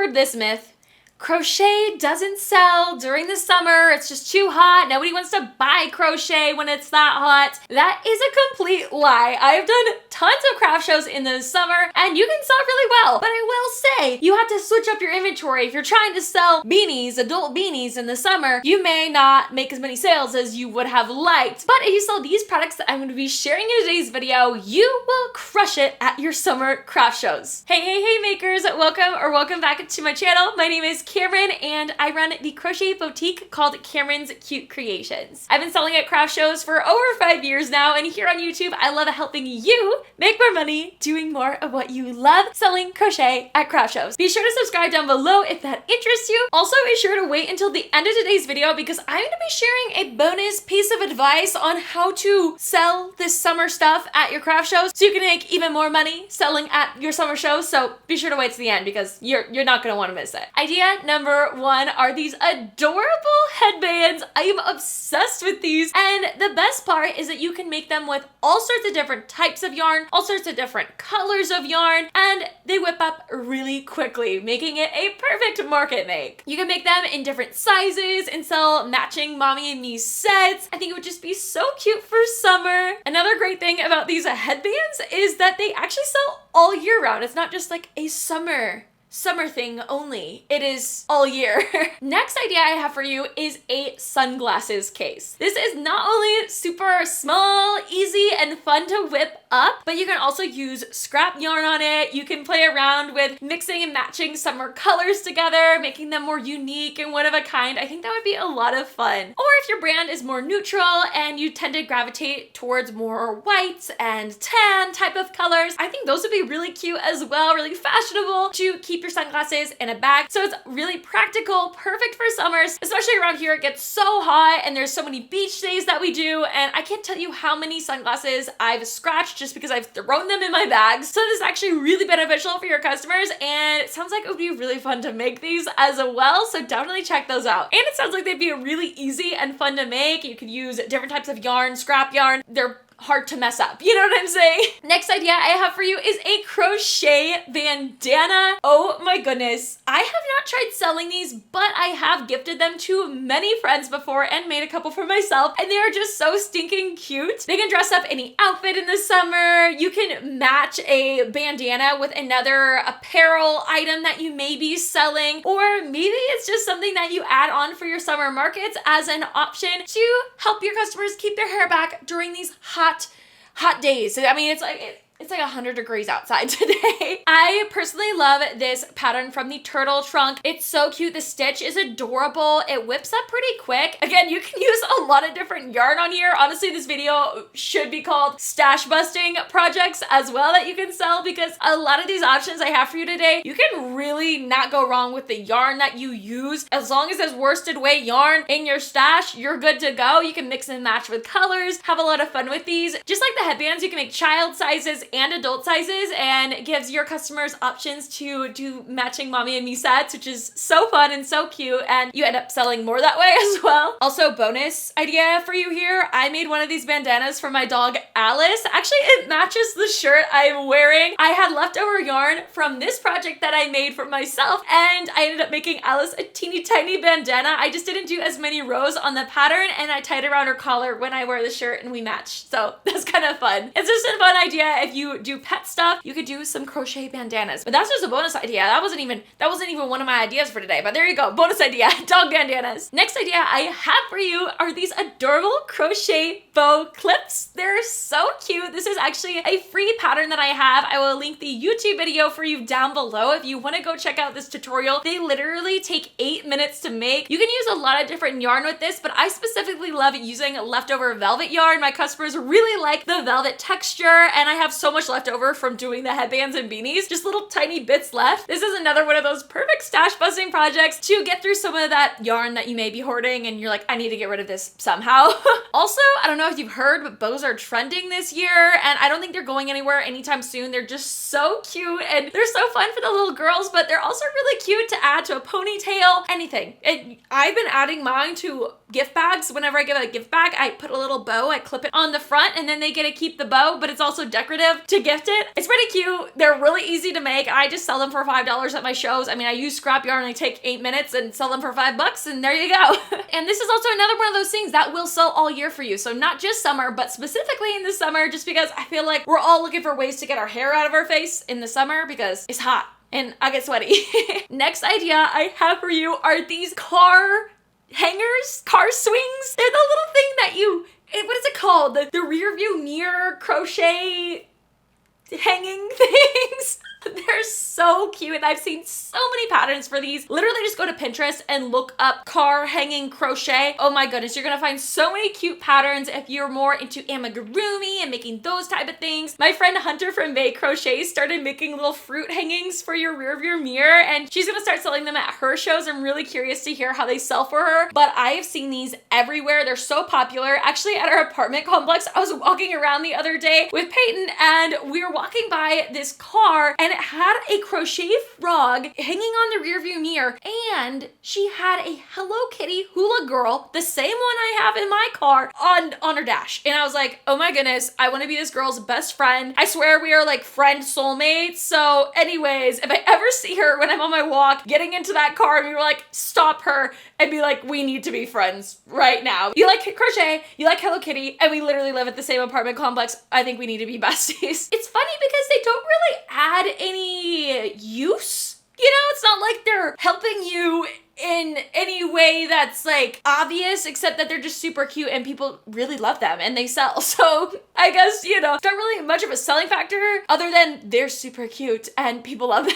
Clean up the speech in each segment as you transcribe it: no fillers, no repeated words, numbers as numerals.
heard this myth? Crochet doesn't sell during the summer. It's just too hot. Nobody wants to buy crochet when it's that hot. That is a complete lie. I've done tons of craft shows in the summer and you can sell really well. But I will say, you have to switch up your inventory. If you're trying to sell beanies, adult beanies in the summer, you may not make as many sales as you would have liked. But if you sell these products that I'm going to be sharing in today's video, you will crush it at your summer craft shows. Hey makers, welcome back to my channel. My name is Camryn and I run the crochet boutique called Camryn's Cute Creations. I've been selling at craft shows for over 5 years now, and here on YouTube I love helping you make more money doing more of what you love, selling crochet at craft shows. Be sure to subscribe down below if that interests you. Also be sure to wait until the end of today's video because I'm going to be sharing a bonus piece of advice on how to sell this summer stuff at your craft shows so you can make even more money selling at your summer shows. So be sure to wait to the end because you're not going to want to miss it. Idea number one are these adorable headbands. I am obsessed with these, and the best part is that you can make them with all sorts of different types of yarn, all sorts of different colors of yarn, and they whip up really quickly, making it a perfect market make. You can make them in different sizes and sell matching mommy and me sets. I think it would just be so cute for summer. Another great thing about these headbands is that they actually sell all year round. It's not just like a summer thing only. It is all year. Next idea I have for you is a sunglasses case. This is not only super small, easy, and fun to whip up, but you can also use scrap yarn on it. You can play around with mixing and matching summer colors together, making them more unique and one of a kind. I think that would be a lot of fun. Or if your brand is more neutral and you tend to gravitate towards more whites and tan type of colors, I think those would be really cute as well, really fashionable to keep your sunglasses in a bag. So it's really practical, perfect for summers, especially around here. It gets so hot and there's so many beach days that we do, and I can't tell you how many sunglasses I've scratched just because I've thrown them in my bags. So this is actually really beneficial for your customers, and it sounds like it would be really fun to make these as well, so definitely check those out. And it sounds like they'd be really easy and fun to make. You could use different types of yarn, scrap yarn. They're hard to mess up. You know what I'm saying? Next idea I have for you is a crochet bandana. Oh my goodness. I have not tried selling these, but I have gifted them to many friends before and made a couple for myself, and they are just so stinking cute. They can dress up any outfit in the summer. You can match a bandana with another apparel item that you may be selling, or maybe it's just something that you add on for your summer markets as an option to help your customers keep their hair back during these hot days. I mean, it's like 100 degrees outside today. I personally love this pattern from the turtle trunk. It's so cute. The stitch is adorable. It whips up pretty quick. Again, you can use a lot of different yarn on here. Honestly, this video should be called stash busting projects as well that you can sell, because a lot of these options I have for you today, you can really not go wrong with the yarn that you use. As long as there's worsted weight yarn in your stash, you're good to go. You can mix and match with colors, have a lot of fun with these. Just like the headbands, you can make child sizes and adult sizes, and it gives your customers options to do matching mommy and me sets, which is so fun and so cute, and you end up selling more that way as well. Also, bonus idea for you here, I made one of these bandanas for my dog Alice. Actually, it matches the shirt I'm wearing. I had leftover yarn from this project that I made for myself, and I ended up making Alice a teeny tiny bandana. I just didn't do as many rows on the pattern, and I tied it around her collar when I wear the shirt, and we matched. So that's kind of fun. It's just a fun idea. If you do pet stuff, you could do some crochet bandanas. But that's just a bonus idea. That wasn't even one of my ideas for today, but there you go. Bonus idea, dog bandanas. Next idea I have for you are these adorable crochet bow clips. They're so cute. This is actually a free pattern that I have. I will link the YouTube video for you down below if you want to go check out this tutorial. They literally take 8 minutes to make. You can use a lot of different yarn with this, but I specifically love using leftover velvet yarn. My customers really like the velvet texture, and I have so much leftover from doing the headbands and beanies, just little tiny bits left. This is another one of those perfect stash busting projects to get through some of that yarn that you may be hoarding and you're like, I need to get rid of this somehow. Also, I don't know if you've heard, but bows are trending this year, and I don't think they're going anywhere anytime soon. They're just so cute and they're so fun for the little girls, but they're also really cute to add to a ponytail, anything. I've been adding mine to gift bags. Whenever I get a gift bag, I put a little bow, I clip it on the front, and then they get to keep the bow, but it's also decorative. give to gift it. It's pretty cute. They're really easy to make. I just sell them for $5 at my shows. I mean, I use scrap yarn, I take 8 minutes and sell them for $5 and there you go. And this is also another one of those things that will sell all year for you. So not just summer, but specifically in the summer, just because I feel like we're all looking for ways to get our hair out of our face in the summer because it's hot and I get sweaty. Next idea I have for you are these car hangers, car swings. They're the little thing that what is it called? The rear view mirror crochet hanging things. They're so cute and I've seen so many patterns for these. Literally just go to Pinterest and look up car hanging crochet. Oh my goodness, you're gonna find so many cute patterns if you're more into amigurumi and making those type of things. My friend Hunter from May Crochet started making little fruit hangings for your rear view mirror and she's gonna start selling them at her shows. I'm really curious to hear how they sell for her, but I have seen these everywhere. They're so popular. Actually, at our apartment complex, I was walking around the other day with Peyton and we were walking by this car and it had a crochet frog hanging on the rear view mirror and she had a Hello Kitty hula girl, the same one I have in my car, on her dash. And I was like, oh my goodness, I want to be this girl's best friend. I swear we are like friend soulmates. So anyways, if I ever see her when I'm on my walk getting into that car and we were like, stop her and be like, we need to be friends right now. You like crochet, you like Hello Kitty, and we literally live at the same apartment complex. I think we need to be besties. It's funny because they don't really add any use. You know, it's not like they're helping you in any way that's like obvious, except that they're just super cute and people really love them and they sell. So I guess, you know, it's not really much of a selling factor other than they're super cute and people love them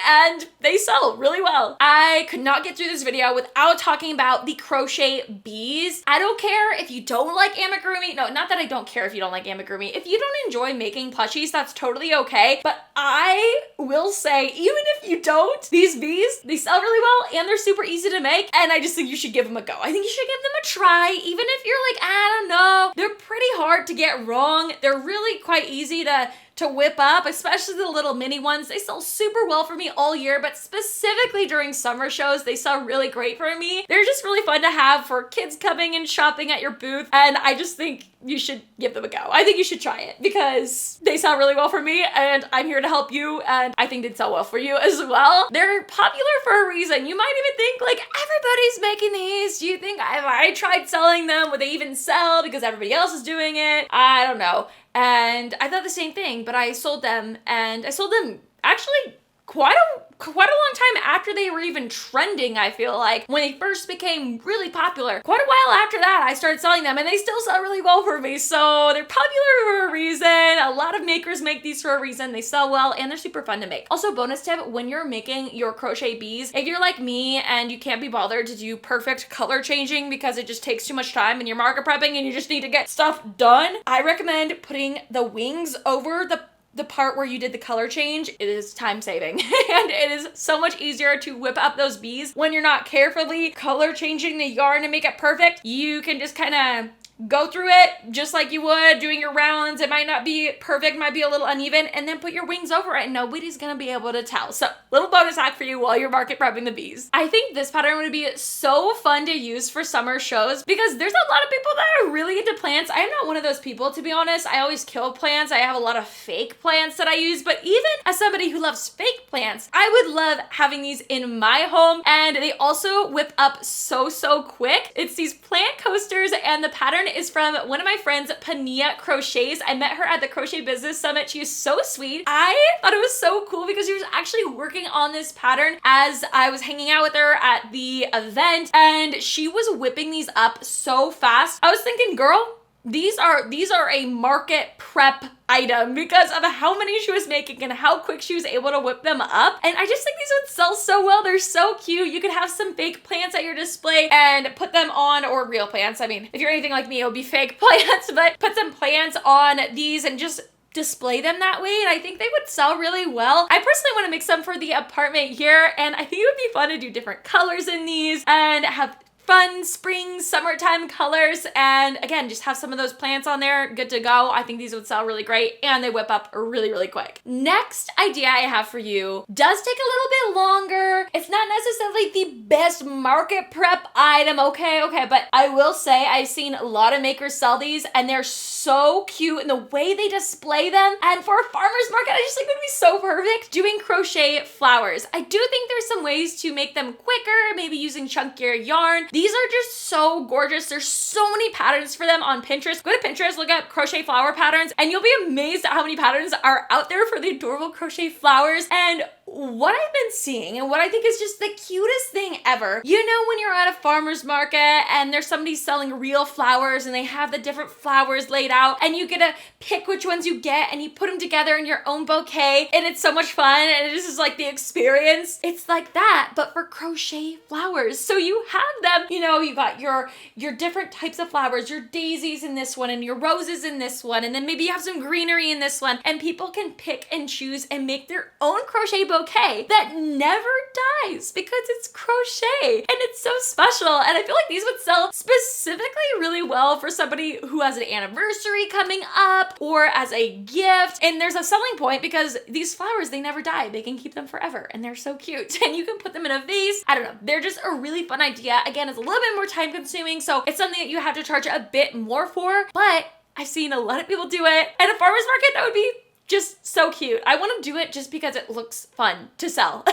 and they sell really well. I could not get through this video without talking about the crochet bees. I don't care if you don't like amigurumi. No, not that I don't care if you don't like amigurumi. If you don't enjoy making plushies, that's totally okay. But I will say, even if you don't, these bees, they sell really well and they're super easy to make, and I just think you should give them a go. I think you should give them a try, even if you're like, I don't know. They're pretty hard to get wrong. They're really quite easy to whip up, especially the little mini ones. They sell super well for me all year, but specifically during summer shows, they sell really great for me. They're just really fun to have for kids coming and shopping at your booth, and I just think you should give them a go. I think you should try it because they sell really well for me and I'm here to help you and I think they'd sell well for you as well. They're popular for a reason. You might even think like everybody's making these. Do you think if I tried selling them, would they even sell because everybody else is doing it? I don't know. And I thought the same thing, but I sold them and I sold them actually quite a long time after they were even trending, I feel like. When they first became really popular. Quite a while after that, I started selling them and they still sell really well for me. So they're popular for a reason. A lot of makers make these for a reason. They sell well and they're super fun to make. Also, bonus tip, when you're making your crochet bees, if you're like me and you can't be bothered to do perfect color changing because it just takes too much time and you're market prepping and you just need to get stuff done, I recommend putting the wings over the part where you did the color change. It is time saving and it is so much easier to whip up those bees when you're not carefully color changing the yarn to make it perfect. You can just kind of go through it just like you would doing your rounds. It might not be perfect, might be a little uneven, and then put your wings over it and nobody's gonna be able to tell. So little bonus hack for you while you're market prepping the bees. I think this pattern would be so fun to use for summer shows because there's a lot of people that are really into plants. I'm not one of those people, to be honest. I always kill plants. I have a lot of fake plants that I use, but even as somebody who loves fake plants, I would love having these in my home, and they also whip up so quick. It's these plant coasters, and the pattern is from one of my friends, Pania Crochets. I met her at the Crochet Business Summit. She was so sweet. I thought it was so cool because she was actually working on this pattern as I was hanging out with her at the event, and she was whipping these up so fast. I was thinking, girl, these are a market prep item because of how many she was making and how quick she was able to whip them up. And I just think these would sell so well. They're so cute. You could have some fake plants at your display and put them on, or real plants. I mean, if you're anything like me, it would be fake plants, but put some plants on these and just display them that way, and I think they would sell really well. I personally want to make some for the apartment here, and I think it would be fun to do different colors in these and have fun spring, summertime colors, and again, just have some of those plants on there, good to go. I think these would sell really great, and they whip up really quick. Next idea I have for you does take a little bit longer. It's not necessarily the best market prep item, okay, but I will say I've seen a lot of makers sell these and they're so cute in the way they display them. And for a farmer's market, I just think it would be so perfect doing crochet flowers. I do think there's some ways to make them quicker, maybe using chunkier yarn. These are just so gorgeous. There's so many patterns for them on Pinterest. Go to Pinterest, look up crochet flower patterns, and you'll be amazed at how many patterns are out there for the adorable crochet flowers. And what I've been seeing and what I think is just the cutest thing ever, you know, when you're at a farmer's market and there's somebody selling real flowers and they have the different flowers laid out and you get to pick which ones you get and you put them together in your own bouquet and it's so much fun and it is like the experience. It's like that, but for crochet flowers. So you have them, you know, you got your different types of flowers, your daisies in this one and your roses in this one, and then maybe you have some greenery in this one, and people can pick and choose and make their own crochet bouquet that never dies because it's crochet and it's so special. And I feel like these would sell specifically really well for somebody who has an anniversary coming up or as a gift. And there's a selling point because these flowers, they never die. They can keep them forever and they're so cute. And you can put them in a vase. I don't know. They're just a really fun idea. Again, it's a little bit more time consuming, so it's something that you have to charge a bit more for, but I've seen a lot of people do it. At a farmer's market, that would be just so cute. I want to do it just because it looks fun to sell.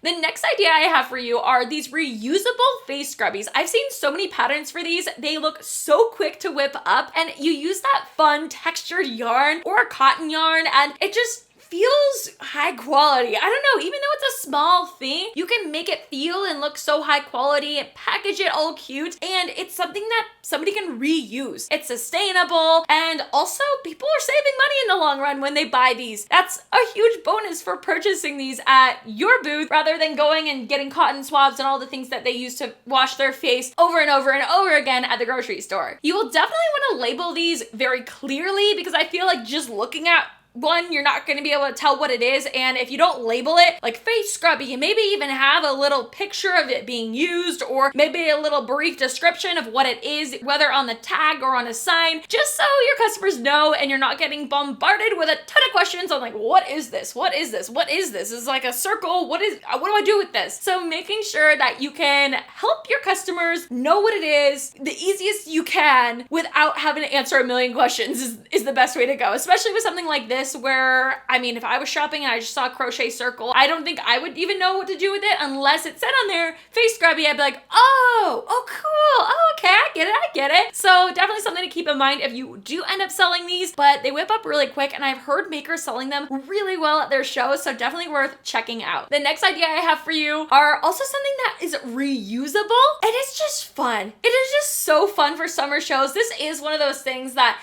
The next idea I have for you are these reusable face scrubbies. I've seen so many patterns for these. They look so quick to whip up, and you use that fun textured yarn or cotton yarn, and it just feels high quality. I don't know, even though it's a small thing, you can make it feel and look so high quality and package it all cute, and it's something that somebody can reuse. It's sustainable, and also people are saving money in the long run when they buy these. That's a huge bonus for purchasing these at your booth rather than going and getting cotton swabs and all the things that they use to wash their face over and over and over again at the grocery store. You will definitely want to label these very clearly because I feel like just looking at one, you're not going to be able to tell what it is, and if you don't label it like face scrubby and maybe even have a little picture of it being used or maybe a little brief description of what it is, whether on the tag or on a sign, just so your customers know and you're not getting bombarded with a ton of questions on like, what is this? What is this? What is this? Is like a circle? What do I do with this? So making sure that you can help your customers know what it is the easiest you can without having to answer a million questions is the best way to go, especially with something like this where, I mean, if I was shopping and I just saw a crochet circle, I don't think I would even know what to do with it unless it said on there, face scrubby. I'd be like, oh, cool. Oh, okay, I get it. So definitely something to keep in mind if you do end up selling these, but they whip up really quick, and I've heard makers selling them really well at their shows, so definitely worth checking out. The next idea I have for you are also something that is reusable, and it's just fun. It is just so fun for summer shows. This is one of those things that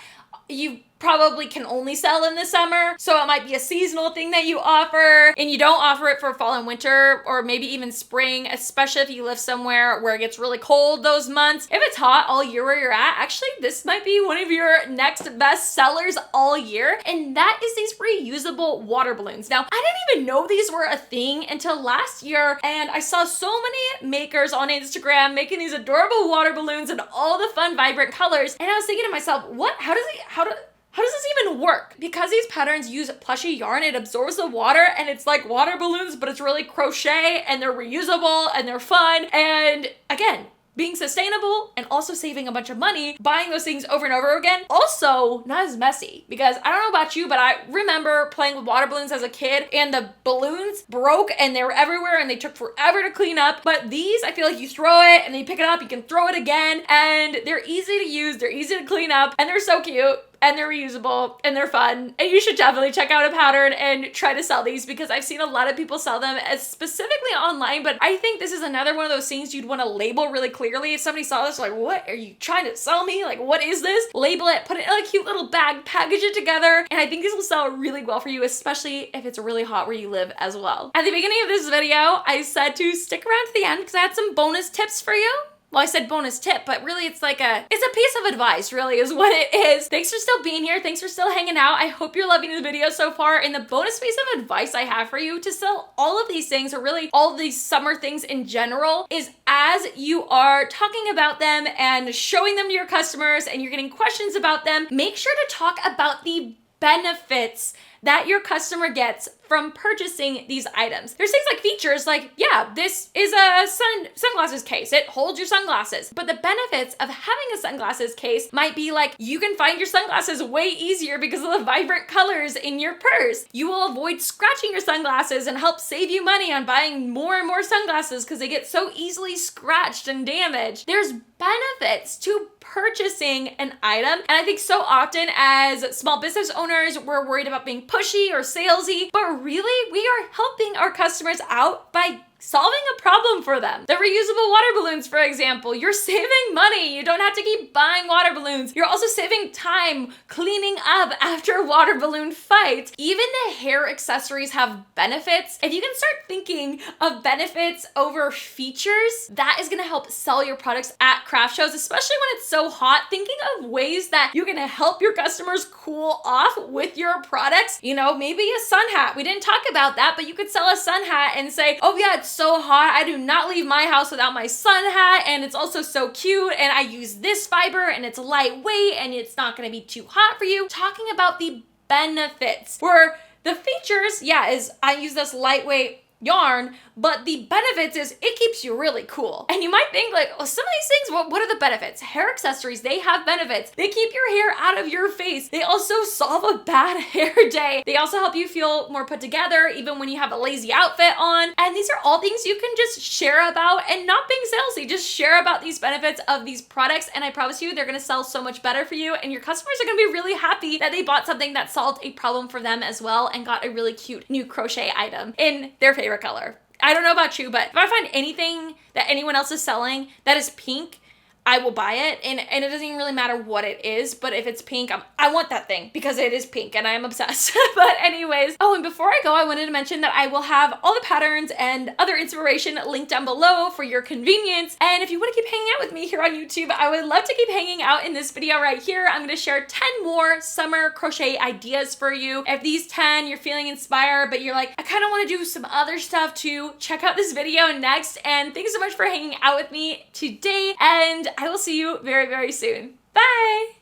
you probably can only sell in the summer, so it might be a seasonal thing that you offer, and you don't offer it for fall and winter or maybe even spring, especially if you live somewhere where it gets really cold those months. If it's hot all year where you're at, actually this might be one of your next best sellers all year, and that is these reusable water balloons. Now, I didn't even know these were a thing until last year, and I saw so many makers on Instagram making these adorable water balloons in all the fun, vibrant colors, and I was thinking to myself, how does this even work? Because these patterns use plushy yarn, it absorbs the water, and it's like water balloons, but it's really crochet, and they're reusable, and they're fun, and again, being sustainable and also saving a bunch of money, buying those things over and over again. Also, not as messy, because I don't know about you, but I remember playing with water balloons as a kid and the balloons broke and they were everywhere and they took forever to clean up. But these, I feel like you throw it and then you pick it up, you can throw it again, and they're easy to use, they're easy to clean up, and they're so cute. And they're reusable and they're fun, and you should definitely check out a pattern and try to sell these because I've seen a lot of people sell them as specifically online, but I think this is another one of those things you'd want to label really clearly. If somebody saw this, like, what are you trying to sell me? Like, what is this? Label it, put it in a cute little bag, package it together, and I think these will sell really well for you, especially if it's really hot where you live as well. At the beginning of this video, I said to stick around to the end because I had some bonus tips for you. Well, I said bonus tip, but really it's a piece of advice, really is what it is. Thanks for still being here. Thanks for still hanging out. I hope you're loving the video so far. And the bonus piece of advice I have for you to sell all of these things, or really all of these summer things in general, is as you are talking about them and showing them to your customers and you're getting questions about them, make sure to talk about the benefits that your customer gets from purchasing these items. There's things like features like, yeah, this is a sunglasses case. It holds your sunglasses. But the benefits of having a sunglasses case might be like, you can find your sunglasses way easier because of the vibrant colors in your purse. You will avoid scratching your sunglasses and help save you money on buying more and more sunglasses because they get so easily scratched and damaged. There's benefits to purchasing an item. And I think so often as small business owners, we're worried about being pushy or salesy, but really we are helping our customers out by solving a problem for them. The reusable water balloons, for example, you're saving money. You don't have to keep buying water balloons. You're also saving time cleaning up after water balloon fights. Even the hair accessories have benefits. If you can start thinking of benefits over features, that is gonna help sell your products at craft shows, especially when it's so hot. Thinking of ways that you're gonna help your customers cool off with your products. You know, maybe a sun hat. We didn't talk about that, but you could sell a sun hat and say, oh yeah, it's so hot. I do not leave my house without my sun hat, and it's also so cute, and I use this fiber, and it's lightweight, and it's not gonna be too hot for you. Talking about the benefits, where the features, yeah, is I use this lightweight yarn, but the benefits is it keeps you really cool. And you might think like, well, some of these things, what are the benefits? Hair accessories, they have benefits. They keep your hair out of your face. They also solve a bad hair day. They also help you feel more put together even when you have a lazy outfit on. And these are all things you can just share about and not being salesy. Just share about these benefits of these products, and I promise you they're gonna sell so much better for you, and your customers are gonna be really happy that they bought something that solved a problem for them as well and got a really cute new crochet item in their favorite color. I don't know about you, but if I find anything that anyone else is selling that is pink, I will buy it, and it doesn't even really matter what it is, but if it's pink, I want that thing because it is pink and I am obsessed. But anyways, oh, and before I go, I wanted to mention that I will have all the patterns and other inspiration linked down below for your convenience. And if you want to keep hanging out with me here on YouTube, I would love to keep hanging out in this video right here. I'm going to share 10 more summer crochet ideas for you. If these 10 you're feeling inspired, but you're like, I kind of want to do some other stuff too, check out this video next. And thanks so much for hanging out with me today, and I will see you very, very soon. Bye!